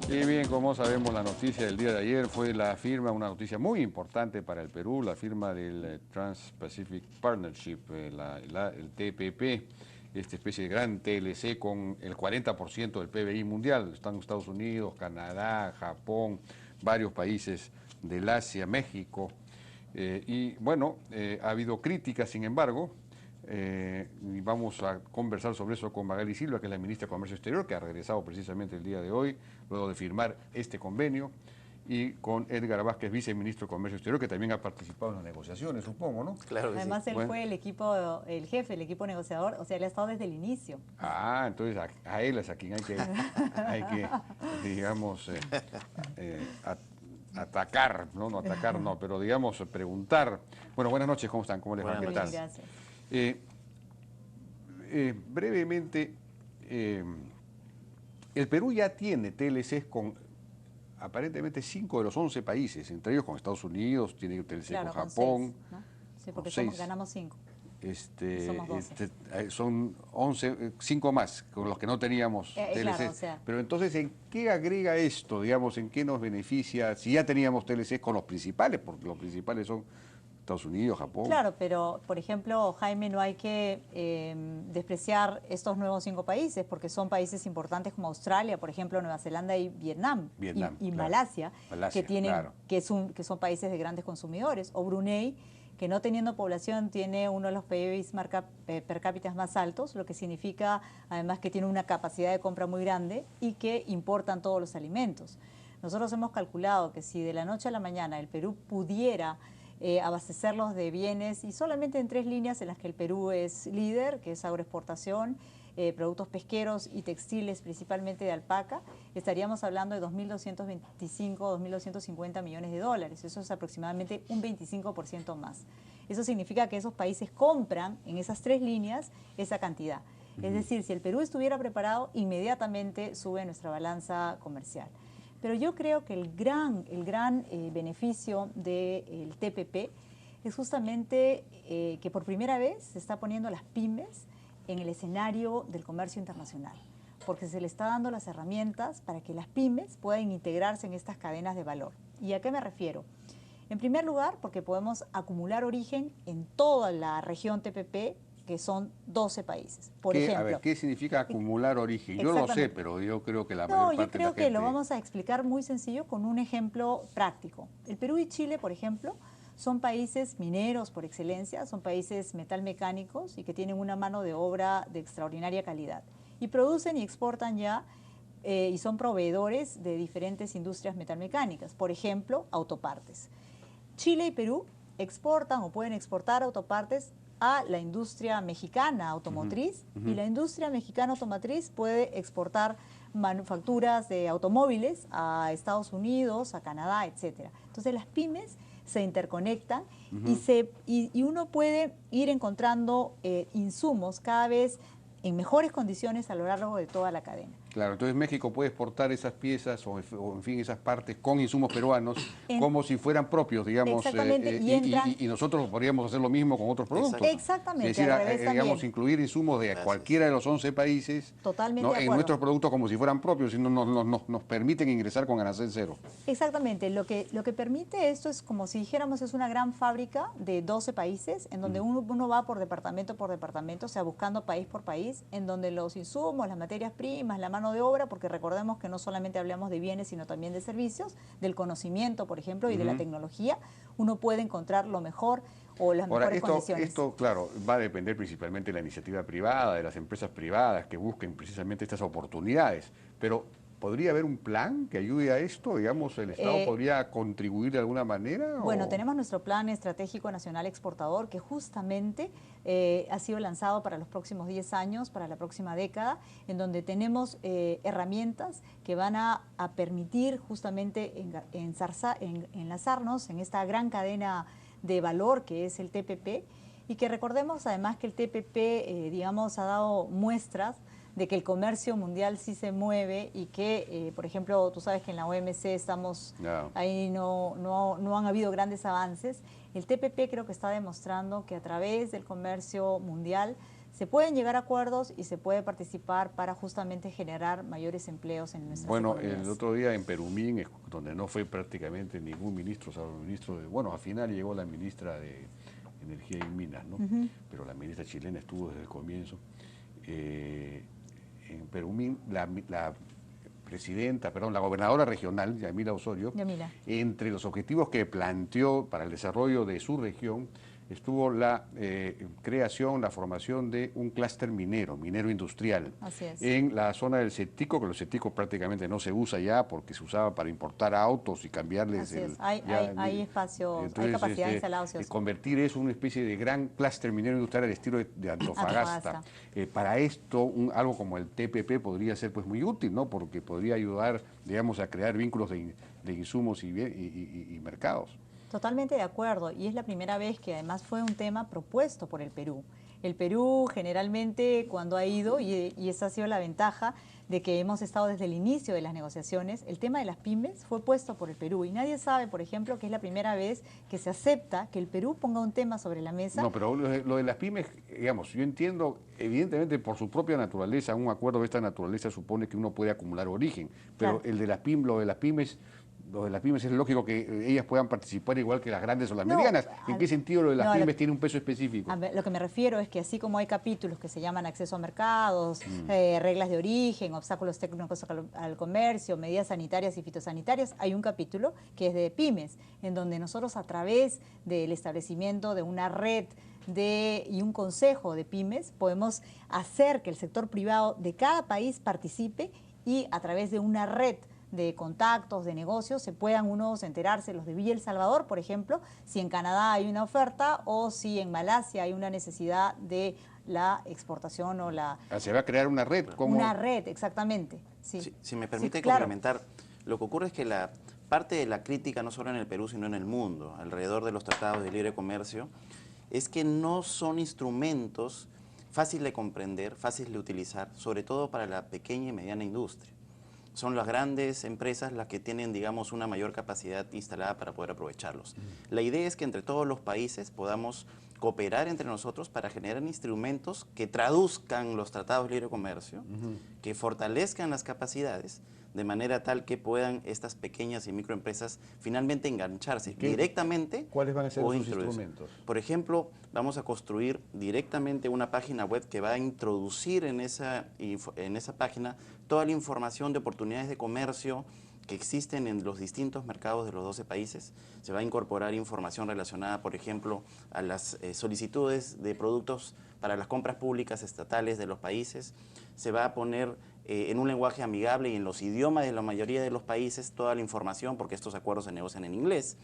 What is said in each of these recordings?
Y bien, como sabemos, la noticia del día de ayer fue la firma, una noticia muy importante para el Perú, la firma del Trans-Pacific Partnership, el TPP, esta especie de gran TLC con el 40% del PBI mundial. Están Estados Unidos, Canadá, Japón, varios países del Asia, México. Y bueno, ha habido críticas, sin embargo, y vamos a conversar sobre eso con Magali Silva, que es la ministra de Comercio Exterior, que ha regresado precisamente el día de hoy, luego de firmar este convenio, y con Edgar Vázquez, viceministro de Comercio Exterior, que también ha participado en las negociaciones, supongo, ¿no? Claro que sí. Además, él Bueno, fue el equipo, el jefe, el equipo negociador, o sea, él ha estado desde el inicio. entonces a él es a quien hay que digamos, atacar, ¿no? No atacar, no, pero digamos, preguntar. Bueno, buenas noches, ¿cómo están? ¿Cómo les va? Buenas ¿Qué Muy tal? bien, noches. gracias. Eh, brevemente, el Perú ya tiene TLCs con aparentemente 5 de los 11 países, entre ellos con Estados Unidos, tiene TLC Claro, con con Japón, 6, ¿no? Sí, con porque 6. ganamos 5 y somos 12. Son 11, 5 más, con los que no teníamos Claro, o TLCs. sea, Pero entonces, ¿en qué agrega esto? Digamos, ¿en qué nos beneficia? Si ya teníamos TLCs con los principales, porque los principales son Estados Unidos, Japón. claro, pero por ejemplo, Jaime, no hay que despreciar estos nuevos 5 países, porque son países importantes como Australia, por ejemplo, Nueva Zelanda y Vietnam, Vietnam, y claro. Malasia, que Malasia, tienen, claro. que son países de grandes consumidores, o Brunei, que no teniendo población tiene uno de los PIBs per cápita más altos, lo que significa además que tiene una capacidad de compra muy grande y que importan todos los alimentos. Nosotros hemos calculado que si de la noche a la mañana el Perú pudiera abastecerlos de bienes, y solamente en 3 líneas en las que el Perú es líder, que es agroexportación, productos pesqueros y textiles, principalmente de alpaca, estaríamos hablando de 2.225, 2.250 millones de dólares. Eso es aproximadamente un 25% más. Eso significa que esos países compran en esas 3 líneas esa cantidad. Es decir, si el Perú estuviera preparado, inmediatamente sube nuestra balanza comercial. Pero yo creo que el gran beneficio del TPP es justamente que por primera vez se está poniendo a las pymes en el escenario del comercio internacional, porque se le está dando las herramientas para que las pymes puedan integrarse en estas cadenas de valor. ¿Y a qué me refiero? En primer lugar, porque podemos acumular origen en toda la región TPP, que son 12 países. Por A ver, ejemplo, ¿qué significa acumular origen? Yo lo sé, exactamente. pero yo creo que la No, mayor yo parte de la creo que lo gente... vamos a explicar muy sencillo con un ejemplo práctico. El Perú y Chile, por ejemplo, son países mineros por excelencia, son países metalmecánicos y que tienen una mano de obra de extraordinaria calidad. Y producen y exportan ya y son proveedores de diferentes industrias metalmecánicas, por ejemplo, autopartes. Chile y Perú exportan o pueden exportar autopartes a la industria mexicana automotriz y la industria mexicana automotriz puede exportar manufacturas de automóviles a Estados Unidos, a Canadá, etcétera. Entonces las pymes se interconectan y uno puede ir encontrando insumos cada vez en mejores condiciones a lo largo de toda la cadena. Claro, entonces México puede exportar esas piezas o en fin esas partes con insumos peruanos En, como si fueran propios, digamos, exactamente, y entran. y nosotros podríamos hacer lo mismo con otros productos. Exacto. Es Exactamente, decir, al revés digamos, también. incluir insumos de Así es. cualquiera de los 11 países, Totalmente ¿no? de En acuerdo. nuestros productos como si fueran propios y nos permiten ingresar con arancel cero. Exactamente, lo que permite esto es como si dijéramos es una gran fábrica de 12 países en donde uno va por departamento, o sea, buscando país por país, en donde los insumos, las materias primas, la mano de obra, porque recordemos que no solamente hablamos de bienes, sino también de servicios, del conocimiento, por ejemplo, y de la tecnología, uno puede encontrar lo mejor o las Ahora, mejores condiciones. esto, claro, va a depender principalmente de la iniciativa privada, de las empresas privadas que busquen precisamente estas oportunidades, pero ¿podría haber un plan que ayude a esto? Digamos, ¿el Estado podría contribuir de alguna manera? Bueno, tenemos nuestro Plan Estratégico Nacional Exportador que justamente ha sido lanzado para los próximos 10 años, para la próxima década, en donde tenemos herramientas que van a permitir justamente enlazarnos en esta gran cadena de valor que es el TPP y que recordemos además que el TPP, digamos, ha dado muestras de que el comercio mundial sí se mueve y que, por ejemplo, tú sabes que en la OMC estamos, ahí no han habido grandes avances. El TPP creo que está demostrando que a través del comercio mundial se pueden llegar a acuerdos y se puede participar para justamente generar mayores empleos en nuestras economías. El otro día en Perumín, donde no fue prácticamente ningún ministro, salvo el ministro de... Bueno, al final llegó la ministra de Energía y Minas, ¿no? Pero la ministra chilena estuvo desde el comienzo. En Perumín, la gobernadora regional, Yamila Osorio, entre los objetivos que planteó para el desarrollo de su región, estuvo la creación, la formación de un clúster minero industrial. Así es. En la zona del Cetico, que los Ceticos prácticamente no se usa ya porque se usaba para importar autos y cambiarles. Así es. Hay espacio, hay capacidad instalada ociosa. Convertir eso en una especie de gran clúster minero industrial al estilo de Antofagasta. Para esto, algo como el TPP podría ser pues muy útil, ¿no? Porque podría ayudar, digamos, a crear vínculos de insumos y mercados. Totalmente de acuerdo, y es la primera vez que además fue un tema propuesto por el Perú. El Perú generalmente cuando ha ido, y esa ha sido la ventaja de que hemos estado desde el inicio de las negociaciones, el tema de las pymes fue puesto por el Perú y nadie sabe, por ejemplo, que es la primera vez que se acepta que el Perú ponga un tema sobre la mesa. No, pero lo de las pymes, digamos, yo entiendo, evidentemente por su propia naturaleza, un acuerdo de esta naturaleza supone que uno puede acumular origen, pero Claro. lo de las pymes es lógico que ellas puedan participar igual que las grandes o las medianas. ¿En qué sentido lo de las pymes tiene un peso específico? Lo que me refiero es que así como hay capítulos que se llaman acceso a mercados, reglas de origen, obstáculos técnicos al comercio, medidas sanitarias y fitosanitarias, hay un capítulo que es de pymes, en donde nosotros a través del establecimiento de una red y un consejo de pymes podemos hacer que el sector privado de cada país participe y a través de una red de contactos, de negocios, se puedan unos enterarse, los de Villa El Salvador, por ejemplo, si en Canadá hay una oferta o si en Malasia hay una necesidad de la exportación o la... Se va a crear una red. Una red, exactamente. Sí. Si me permite claro. complementar, lo que ocurre es que la parte de la crítica, no solo en el Perú, sino en el mundo, alrededor de los tratados de libre comercio, es que no son instrumentos fáciles de comprender, fáciles de utilizar, sobre todo para la pequeña y mediana industria. Son las grandes empresas las que tienen, digamos, una mayor capacidad instalada para poder aprovecharlos. La idea es que entre todos los países podamos cooperar entre nosotros para generar instrumentos que traduzcan los tratados de libre comercio, que fortalezcan las capacidades, de manera tal que puedan estas pequeñas y microempresas finalmente engancharse directamente. ¿Cuáles van a ser esos instrumentos? Por ejemplo, vamos a construir directamente una página web que va a introducir en esa página toda la información de oportunidades de comercio que existen en los distintos mercados de los 12 países. Se va a incorporar información relacionada, por ejemplo, a las solicitudes de productos para las compras públicas estatales de los países. Se va a poner en un lenguaje amigable y en los idiomas de la mayoría de los países toda la información, porque estos acuerdos se negocian en inglés.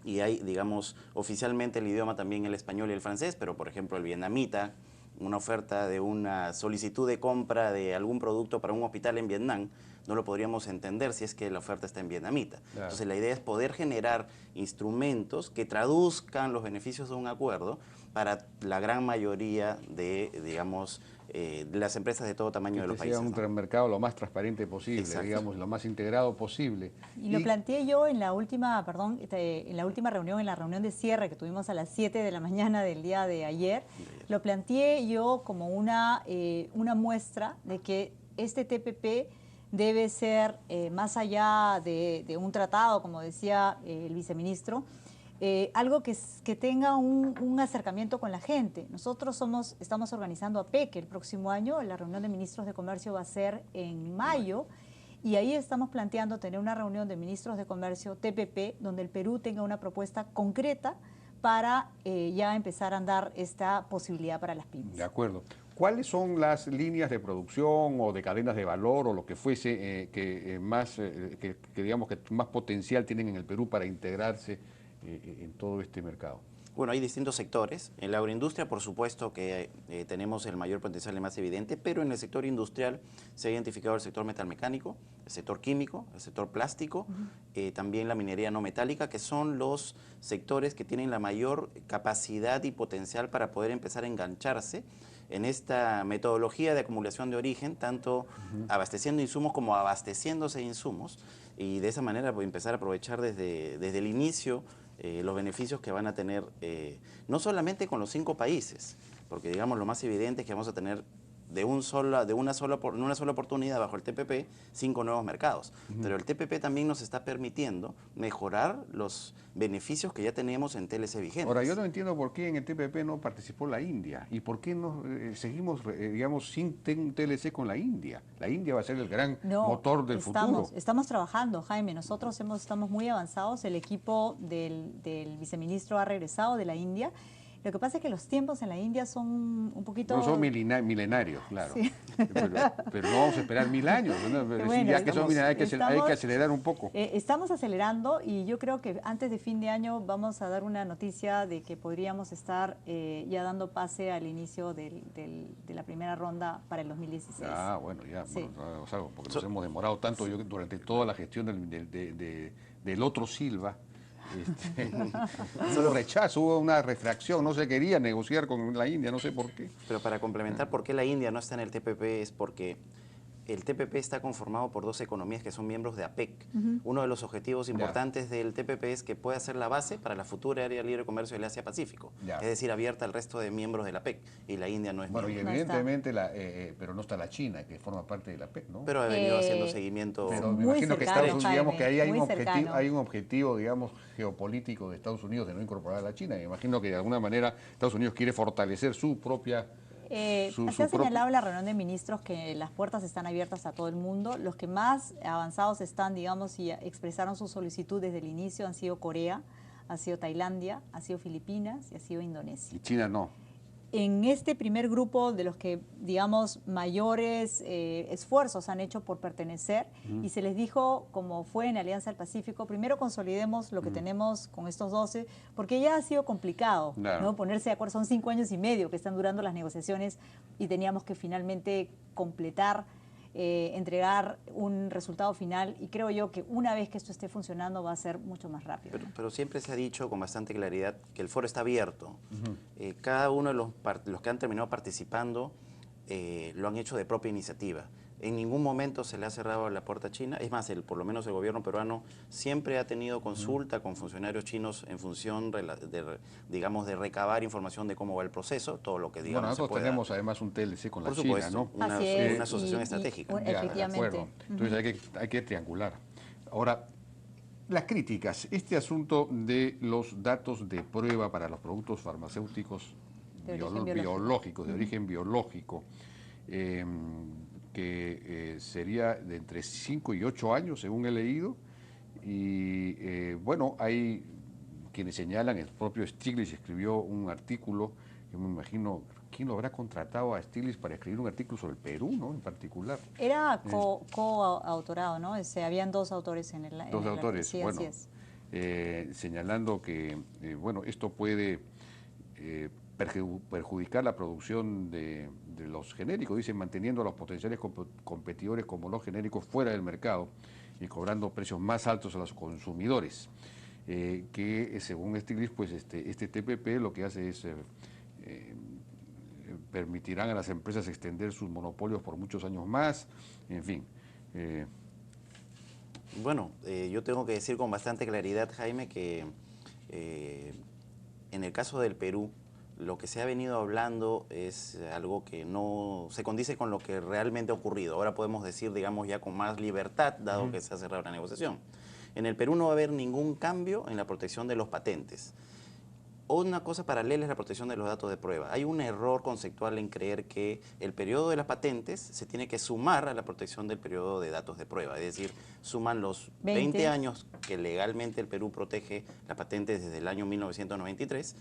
Y hay, digamos, oficialmente el idioma también el español y el francés, pero por ejemplo el vietnamita, una oferta de una solicitud de compra de algún producto para un hospital en Vietnam, no lo podríamos entender si es que la oferta está en vietnamita. Claro. Entonces la idea es poder generar instrumentos que traduzcan los beneficios de un acuerdo para la gran mayoría de, digamos, de las empresas de todo tamaño de los países. Que sea un mercado lo más transparente posible, digamos, lo más integrado posible. Y lo planteé yo en la última, en la última reunión, en la reunión de cierre que tuvimos a las 7 de la mañana del día de ayer, lo planteé yo como una muestra de que este TPP debe ser, más allá de un tratado, como decía el viceministro, algo que tenga un acercamiento con la gente. Nosotros estamos organizando APEC el próximo año, la reunión de ministros de comercio va a ser en mayo, y ahí estamos planteando tener una reunión de ministros de comercio TPP, donde el Perú tenga una propuesta concreta para ya empezar a andar esta posibilidad para las pymes. De acuerdo. ¿Cuáles son las líneas de producción o de cadenas de valor o lo que fuese que digamos que más potencial tienen en el Perú para integrarse en todo este mercado? Bueno, hay distintos sectores. En la agroindustria, por supuesto que tenemos el mayor potencial y más evidente, pero en el sector industrial se ha identificado el sector metalmecánico, el sector químico, el sector plástico, también la minería no metálica, que son los sectores que tienen la mayor capacidad y potencial para poder empezar a engancharse en esta metodología de acumulación de origen, tanto abasteciendo insumos como abasteciéndose de insumos, y de esa manera pues, empezar a aprovechar desde el inicio los beneficios que van a tener, no solamente con los 5 países, porque digamos lo más evidente es que vamos a tener en una sola oportunidad bajo el TPP 5 nuevos mercados. Pero el TPP también nos está permitiendo mejorar los beneficios que ya tenemos en TLC vigentes. Ahora, yo no entiendo por qué en el TPP no participó la India y por qué no seguimos, digamos, sin TLC con la India. La India va a ser el gran motor del futuro. Estamos trabajando, Jaime. Nosotros estamos muy avanzados. El equipo del viceministro ha regresado de la India. Lo que pasa es que los tiempos en la India son un poquito... No, son milenarios, claro. Sí. Pero no vamos a esperar 1000 años. ¿No? Bueno, ya que son milenarios hay que acelerar un poco. Estamos acelerando y yo creo que antes de fin de año vamos a dar una noticia de que podríamos estar ya dando pase al inicio de la primera ronda para el 2016. Ah, bueno, ya. Sí. Bueno, algo, porque nos hemos demorado tanto durante toda la gestión del otro Silva. Solo rechazo, hubo una refracción, no se quería negociar con la India, no sé por qué. Pero para complementar por qué la India no está en el TPP es porque el TPP está conformado por 2 economías que son miembros de APEC. Uno de los objetivos importantes del TPP es que pueda ser la base para la futura área de libre comercio del Asia-Pacífico, es decir, abierta al resto de miembros de la APEC, y la India no es miembro. Y evidentemente, pero no está la China, que forma parte de la APEC, ¿no? Pero ha venido haciendo seguimiento. Pero me imagino que Estados Unidos, digamos que ahí hay un objetivo, digamos, geopolítico de Estados Unidos de no incorporar a la China. Me imagino que de alguna manera Estados Unidos quiere fortalecer su propia... Se ha señalado en la reunión de ministros que las puertas están abiertas a todo el mundo. Los que más avanzados están, digamos, y expresaron su solicitud desde el inicio han sido Corea, ha sido Tailandia, ha sido Filipinas y ha sido Indonesia. Y China no. En este primer grupo de los que, digamos, mayores esfuerzos han hecho por pertenecer, y se les dijo, como fue en Alianza del Pacífico, primero consolidemos lo que tenemos con estos 12, porque ya ha sido complicado, ¿no? Ponerse de acuerdo. Son 5 años y medio que están durando las negociaciones y teníamos que finalmente completar, entregar un resultado final, y creo yo que una vez que esto esté funcionando va a ser mucho más rápido. Pero siempre se ha dicho con bastante claridad que el foro está abierto. Cada uno de los que han terminado participando lo han hecho de propia iniciativa. En ningún momento se le ha cerrado la puerta a China. Es más, por lo menos el gobierno peruano siempre ha tenido consulta con funcionarios chinos en función de recabar información de cómo va el proceso, todo lo que digamos. Bueno, nosotros tenemos además un TLC con la China, China, ¿no? Una asociación estratégica. Efectivamente. Entonces hay que triangular. Ahora, las críticas, este asunto de los datos de prueba para los productos farmacéuticos biológicos, de origen biológico, que sería de entre 5 y 8 años, según he leído, y bueno, hay quienes señalan, el propio Stiglitz escribió un artículo, yo me imagino, ¿quién lo habrá contratado a Stiglitz para escribir un artículo sobre el Perú, ¿no? En particular. Era coautorado, ¿no? Habían 2 autores en el Dos autores, sí, bueno, así es. Señalando que, bueno, esto puede perjudicar la producción de los genéricos, dicen, manteniendo a los potenciales competidores como los genéricos fuera del mercado y cobrando precios más altos a los consumidores, que según Stiglitz, pues este TPP lo que hace es permitirán a las empresas extender sus monopolios por muchos años más, en fin. Bueno, yo tengo que decir con bastante claridad, Jaime, que en el caso del Perú, lo que se ha venido hablando es algo que no se condice con lo que realmente ha ocurrido. Ahora podemos decir, digamos, ya con más libertad, dado que se ha cerrado la negociación. En el Perú no va a haber ningún cambio en la protección de los patentes. Una cosa paralela es la protección de los datos de prueba. Hay un error conceptual en creer que el periodo de las patentes se tiene que sumar a la protección del periodo de datos de prueba. Es decir, suman los 20 años que legalmente el Perú protege las patentes desde el año 1993,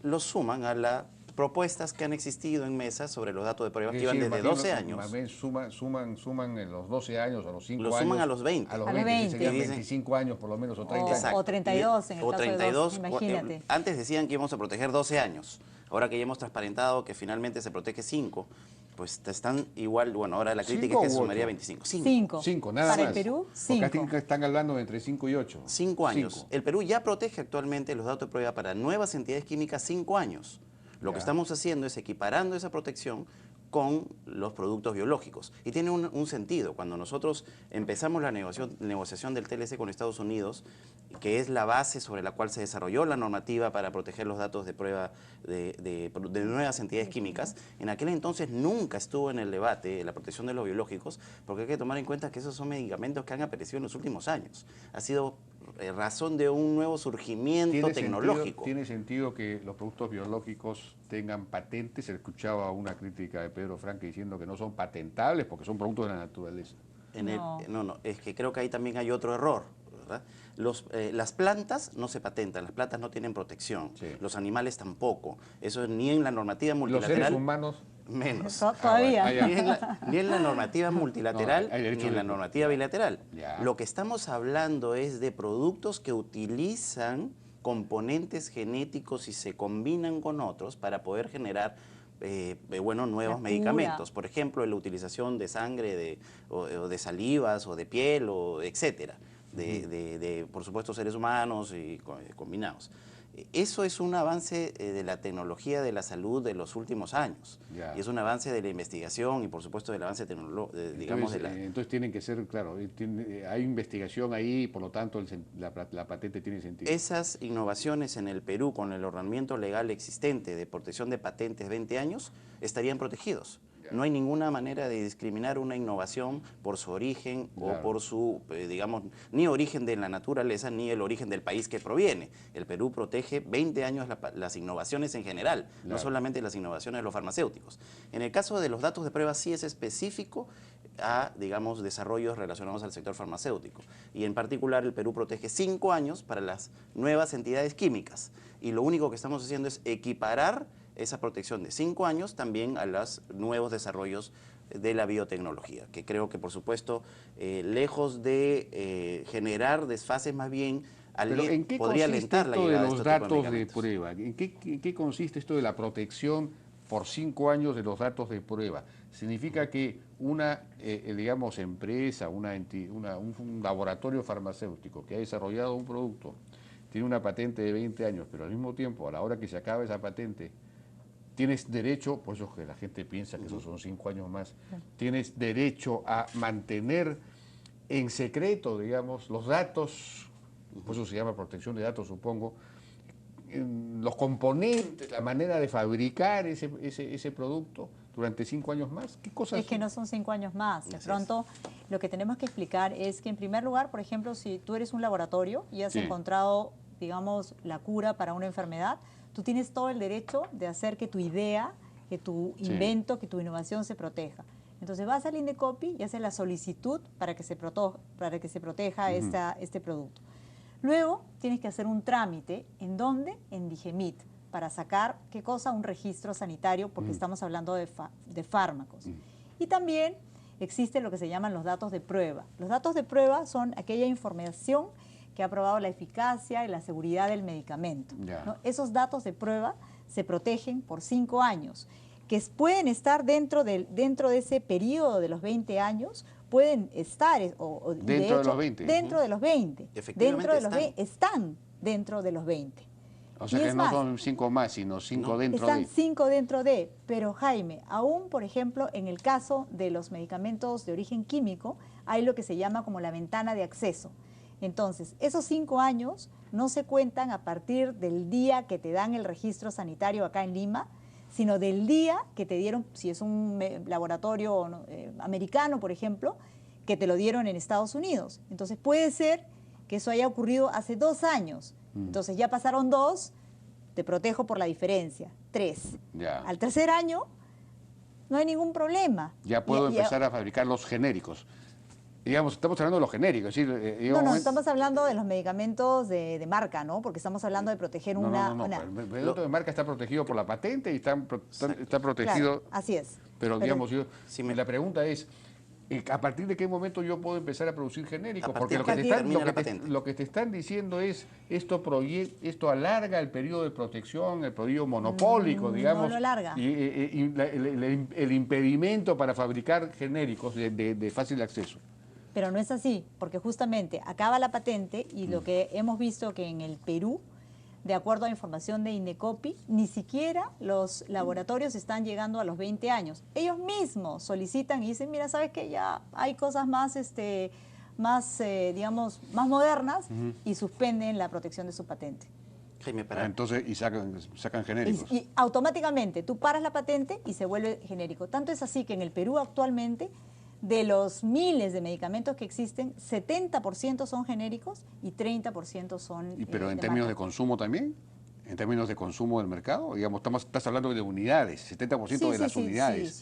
los suman a las propuestas que han existido en mesa sobre los datos de prueba que iban desde 12 años. Suman en los 12 años o los 5 años. Los suman a los 20. A los 20, serían 25 años por lo menos o 30 años. O 32 en el caso de 2, imagínate. Antes decían que íbamos a proteger 12 años. Ahora que ya hemos transparentado que finalmente se protege 5, pues están igual, bueno, ahora la crítica es que se sumaría 25. 5, nada más. Para el Perú, 5. Porque están hablando de entre 5 y 8. 5 años. El Perú ya protege actualmente los datos de prueba para nuevas entidades químicas 5 años. Lo que estamos haciendo es equiparando esa protección con los productos biológicos. Y tiene un sentido. Cuando nosotros empezamos la negociación del TLC con Estados Unidos, que es la base sobre la cual se desarrolló la normativa para proteger los datos de prueba de nuevas entidades químicas, en aquel entonces nunca estuvo en el debate la protección de los biológicos, porque hay que tomar en cuenta que esos son medicamentos que han aparecido en los últimos años. Ha sido razón de un nuevo surgimiento tecnológico. ¿Tiene sentido que los productos biológicos tengan patentes? Se escuchaba una crítica de Pedro Franque diciendo que no son patentables porque son productos de la naturaleza. No, es que creo que ahí también hay otro error, ¿verdad? Las plantas no se patentan, las plantas no tienen protección, sí. Los animales tampoco, eso ni en la normativa multilateral. ¿Los seres humanos? Menos. Todavía. Ni en la normativa multilateral, ni en la normativa bilateral. Ya. Lo que estamos hablando es de productos que utilizan componentes genéticos y se combinan con otros para poder generar nuevos medicamentos. Por ejemplo, la utilización de sangre, o de salivas, o de piel, o etcétera. Por supuesto, seres humanos y combinados. Eso es un avance de la tecnología de la salud de los últimos años. Y es un avance de la investigación y, por supuesto, del avance tecnológico, digamos, Entonces tienen que ser, claro, hay investigación ahí, por lo tanto la patente tiene sentido. Esas innovaciones en el Perú, con el ordenamiento legal existente de protección de patentes 20 años, estarían protegidos. No hay ninguna manera de discriminar una innovación por su origen o por su, digamos, ni origen de la naturaleza ni el origen del país que proviene. El Perú protege 20 años las innovaciones en general, no solamente las innovaciones de los farmacéuticos. En el caso de los datos de prueba sí es específico a, digamos, desarrollos relacionados al sector farmacéutico. Y en particular el Perú protege 5 años para las nuevas entidades químicas. Y lo único que estamos haciendo es equiparar esa protección de 5 años también a los nuevos desarrollos de la biotecnología, que creo que, por supuesto, lejos de generar desfases, más bien podría alentar la llegada de los datos de prueba. ¿En qué consiste esto de la protección por 5 años de los datos de prueba? Significa que una, digamos, empresa, un laboratorio farmacéutico que ha desarrollado un producto, tiene una patente de 20 años, pero al mismo tiempo, a la hora que se acaba esa patente, tienes derecho, por eso que la gente piensa que esos son 5 años más, tienes derecho a mantener en secreto, digamos, los datos, por eso se llama protección de datos, supongo, los componentes, la manera de fabricar ese producto durante 5 años más. ¿Qué cosas? Es que no son 5 años más. De pronto, lo que tenemos que explicar es que, en primer lugar, por ejemplo, si tú eres un laboratorio y has encontrado, digamos, la cura para una enfermedad, tú tienes todo el derecho de hacer que tu idea, que tu invento, que tu innovación se proteja. Entonces vas al INDECOPI y haces la solicitud para que se proteja este producto. Luego tienes que hacer un trámite, ¿en dónde? En DIGEMIT, para sacar, ¿qué cosa? Un registro sanitario, porque estamos hablando de fármacos. Y también existe lo que se llaman los datos de prueba. Los datos de prueba son aquella información que ha probado la eficacia y la seguridad del medicamento, ¿no? Esos datos de prueba se protegen por 5 años, que pueden estar dentro de ese periodo de los 20 años, pueden estar, dentro de los 20. Dentro de los 20. Efectivamente están dentro de los 20. O sea que no son 5 más, sino 5 dentro de. Están 5 dentro de, pero Jaime, aún, por ejemplo, en el caso de los medicamentos de origen químico, hay lo que se llama como la ventana de acceso. Entonces, esos 5 años no se cuentan a partir del día que te dan el registro sanitario acá en Lima, sino del día que te dieron, si es un laboratorio americano, por ejemplo, que te lo dieron en Estados Unidos. Entonces, puede ser que eso haya ocurrido hace 2 años. Entonces, ya pasaron 2, te protejo por la diferencia, 3. Al tercer año, no hay ningún problema. Ya puedo empezar a fabricar los genéricos. Digamos, estamos hablando de los genéricos. ¿Sí? No, estamos hablando de los medicamentos de marca, ¿no? Porque estamos hablando de proteger No. El medicamento de marca está protegido por la patente y está protegido. Claro, así es. Pero digamos, la pregunta es, ¿a partir de qué momento yo puedo empezar a producir genéricos? Porque lo que te están diciendo es, esto alarga el periodo de protección, el periodo monopólico, digamos. No lo alarga. Y el impedimento para fabricar genéricos de fácil acceso. Pero no es así, porque justamente acaba la patente y lo que hemos visto que en el Perú de acuerdo a información de Indecopi, ni siquiera los laboratorios están llegando a los 20 años. Ellos mismos solicitan y dicen, mira, ¿sabes qué? Ya hay cosas más, digamos, más modernas y suspenden la protección de su patente. Jaime, Entonces, y sacan genéricos. Y automáticamente tú paras la patente y se vuelve genérico. Tanto es así que en el Perú actualmente, de los miles de medicamentos que existen, 70% son genéricos y 30% son Pero en términos de consumo también, en términos de consumo del mercado, digamos, estás hablando de unidades, 70% de las unidades,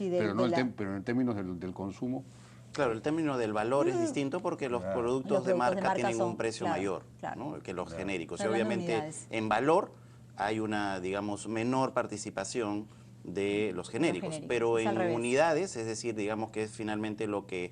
pero en términos del consumo. Claro, el término del valor es distinto porque los productos de marca tienen un precio mayor, ¿no?, que los genéricos. Y obviamente en valor hay una, digamos, menor participación de los genéricos, pero en unidades, es decir, digamos que es finalmente lo que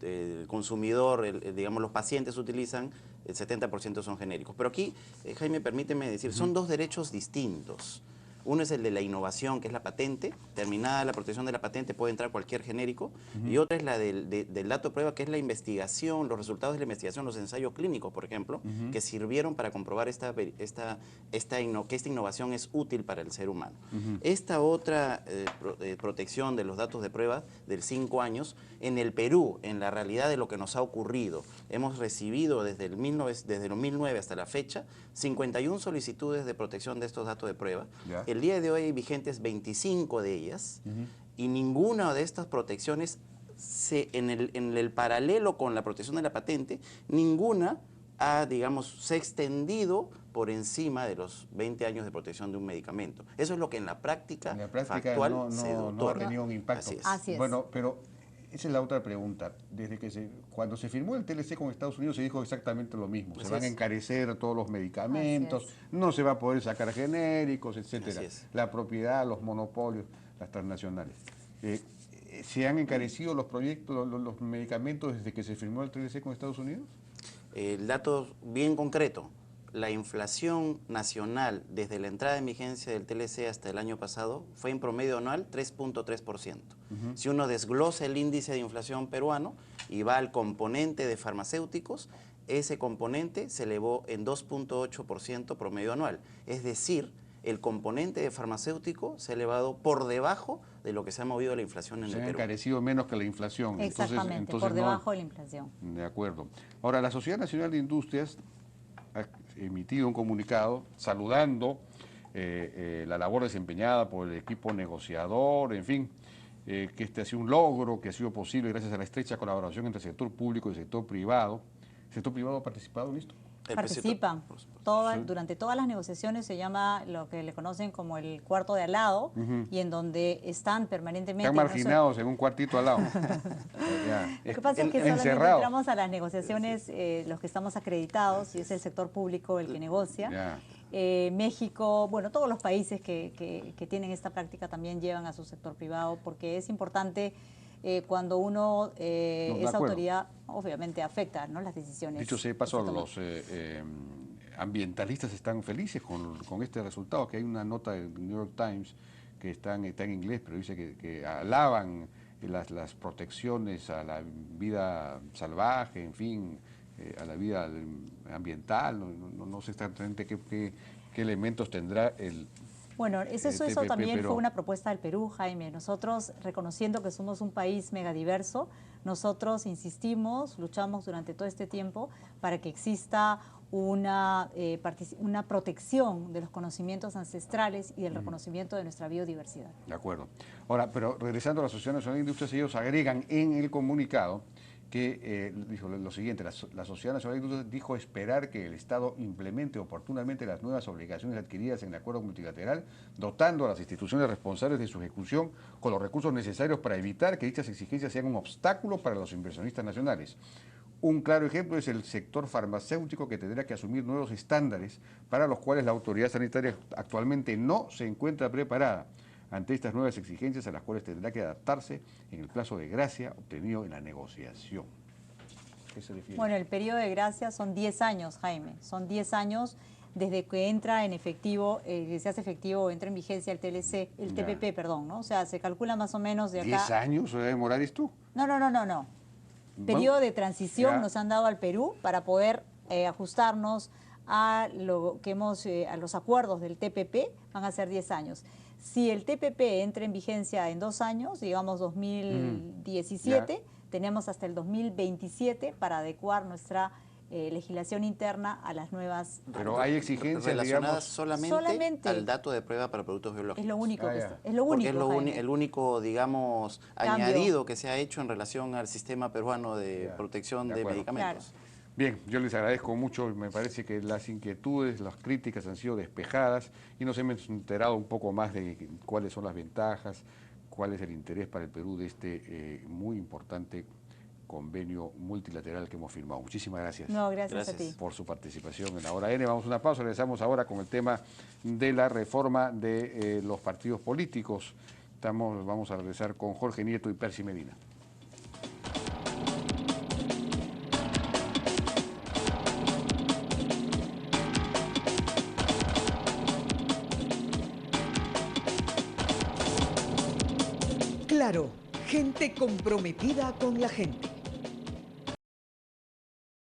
el consumidor, digamos, los pacientes utilizan, el 70% son genéricos. Pero aquí, Jaime, permíteme decir, son dos derechos distintos. Uno es el de la innovación, que es la patente. Terminada la protección de la patente puede entrar cualquier genérico. Y otra es la del dato de prueba, que es la investigación, los resultados de la investigación, los ensayos clínicos, por ejemplo, que sirvieron para comprobar que esta innovación es útil para el ser humano. Esta otra protección de los datos de prueba del 5 años, en el Perú, en la realidad de lo que nos ha ocurrido, hemos recibido desde los 2009 hasta la fecha 51 solicitudes de protección de estos datos de prueba. El día de hoy hay vigentes 25 de ellas y ninguna de estas protecciones, en el paralelo con la protección de la patente, ninguna se ha extendido por encima de los 20 años de protección de un medicamento. Eso es lo que en la práctica factual se no ha tenido un impacto. Así es. Bueno, pero esa es la otra pregunta. Cuando se firmó el TLC con Estados Unidos se dijo exactamente lo mismo. Se van a encarecer todos los medicamentos, no se va a poder sacar genéricos, etcétera. La propiedad, los monopolios, las transnacionales. ¿Se han encarecido los proyectos, los medicamentos desde que se firmó el TLC con Estados Unidos? El dato bien concreto. La inflación nacional desde la entrada en vigencia del TLC hasta el año pasado fue en promedio anual 3.3%. Si uno desglosa el índice de inflación peruano y va al componente de farmacéuticos, ese componente se elevó en 2.8% promedio anual. Es decir, el componente de farmacéutico se ha elevado por debajo de lo que se ha movido la inflación en el Perú. Se ha encarecido menos que la inflación. Exactamente, entonces por debajo de la inflación. De acuerdo. Ahora, la Sociedad Nacional de Industrias ha emitido un comunicado saludando la labor desempeñada por el equipo negociador, en fin, que este ha sido un logro que ha sido posible gracias a la estrecha colaboración entre el sector público y el sector privado. ¿El sector privado ha participado en esto? Participan. Durante todas las negociaciones se llama lo que le conocen como el cuarto de al lado, y en donde están permanentemente... Están marginados en un cuartito al lado. Lo que pasa es que solamente entramos a las negociaciones los que estamos acreditados, y es el sector público el que negocia. México, bueno, todos los países que tienen esta práctica también llevan a su sector privado, porque es importante... cuando uno es autoridad, obviamente afecta, ¿no?, las decisiones. Dicho sea de paso, los ambientalistas están felices con este resultado, que hay una nota del New York Times que está en inglés, pero dice que alaban las protecciones a la vida salvaje, en fin, a la vida ambiental. No sé exactamente qué elementos tendrá el... Bueno, eso también fue una propuesta del Perú, Jaime. Nosotros, reconociendo que somos un país megadiverso, nosotros insistimos, luchamos durante todo este tiempo para que exista una protección de los conocimientos ancestrales y del reconocimiento de nuestra biodiversidad. De acuerdo. Ahora, pero regresando a la Sociedad Nacional de Industrias, ellos agregan en el comunicado que dijo lo siguiente: la Sociedad Nacional de Industrias dijo esperar que el Estado implemente oportunamente las nuevas obligaciones adquiridas en el acuerdo multilateral, dotando a las instituciones responsables de su ejecución con los recursos necesarios para evitar que dichas exigencias sean un obstáculo para los inversionistas nacionales. Un claro ejemplo es el sector farmacéutico, que tendrá que asumir nuevos estándares para los cuales la autoridad sanitaria actualmente no se encuentra preparada ante estas nuevas exigencias, a las cuales tendrá que adaptarse en el plazo de gracia obtenido en la negociación. ¿Qué se refiere? Bueno, el periodo de gracia son 10 años, Jaime. Son 10 años desde que entra en efectivo, se hace efectivo, entra en vigencia el TLC, el TPP, perdón, ¿no? O sea, se calcula más o menos de acá... ¿10 años va a demorar esto? No. Periodo de transición nos han dado al Perú para poder ajustarnos a lo que a los acuerdos del TPP, van a ser 10 años. Si el TPP entra en vigencia en 2 años, digamos 2017, tenemos hasta el 2027 para adecuar nuestra legislación interna a las nuevas... Pero hay exigencias, relacionadas digamos, solamente al dato de prueba para productos biológicos. Es lo único, Porque único, es el único, digamos, cambio, añadido que se ha hecho en relación al sistema peruano de protección de medicamentos. Claro. Bien, yo les agradezco mucho, me parece que las inquietudes, las críticas han sido despejadas y nos hemos enterado un poco más de cuáles son las ventajas, cuál es el interés para el Perú de este muy importante convenio multilateral que hemos firmado. Muchísimas gracias. No, gracias a ti. Por su participación en la Hora N. Vamos a una pausa, regresamos ahora con el tema de la reforma de los partidos políticos. Vamos a regresar con Jorge Nieto y Percy Medina. Claro, gente comprometida con la gente.